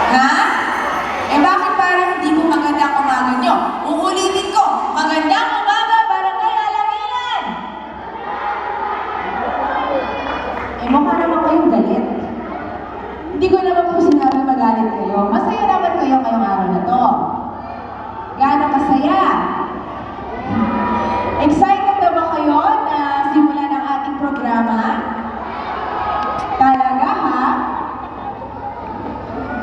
Ha? Eh bakit parang hindi po magandang umaga nyo? Uulitin ko, magandang umaga, Barangay Alanginan! Eh mukha naman kayong galit. Hindi ko naman po sinabi magalit kayo. Masaya naman kayo ngayong araw na to. Gaano kasaya? Excited na ba kayo na simulan ang ating programa? Talaga ha?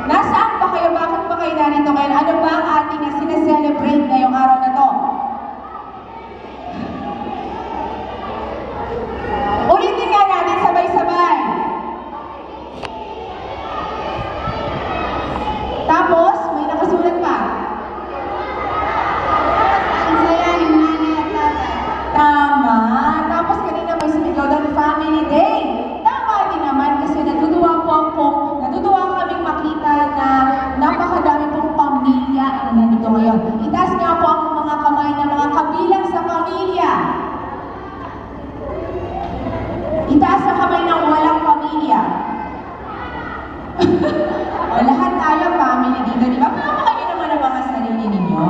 Nasaan ba kayo? Bakit ba kayo narito ngayon? Ano ba ang ating sineselebrate ngayong araw na to? Ulitin nga natin sabay-sabay. Tapos, may nakasulat pa. Ang saya ng nanay at tatay. Tama. Tapos kanina may sumigaw doon, Family Day. Tama din naman kasi natutuwa kaming makita na napakadami pong pamilya ang nandito ngayon. Itaas nga po ang mga kamay ng mga kabilang sa pamilya. Itaas ang kamay ng walang pamilya. O, lahat tayo family dito, di ba? Pakamakayo naman ang mga sarili ninyo.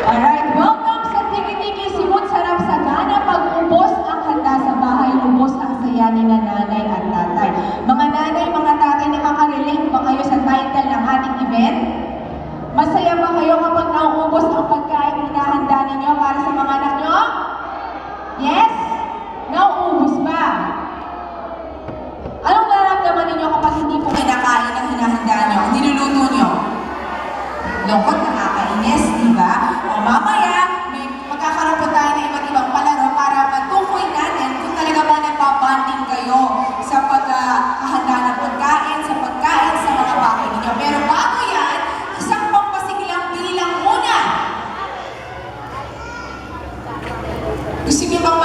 Alright, welcome sa Tiki-Tiki Simut Sarap sa Gana. Pag-ubos ang handa sa bahay, ubos ang saya ni nanay at tatay. Mga nanay, mga tatay, nakaka-relate ba kayo sa title ng ating event? Masaya ba kayo kapag nauubos ang pagkain hinahanda ninyo para sa mga anak nyo? Yes? Nauubos ba? Anong nararamdaman ninyo kapag hindi po kinakain ang hinahanda nyo, ang niluluto nyo? Lungkot, nakakainis, di ba? O mamaya, magkakaroon po tayo ng iba't ibang palaro para matukoy natin kung talaga ba nagpapanding kayo sa paghahanda ng pagkain, sa pagkain sa mga bahay ninyo. Pero bago yan, isang pampasiglang bilang muna. Gusto niyo bang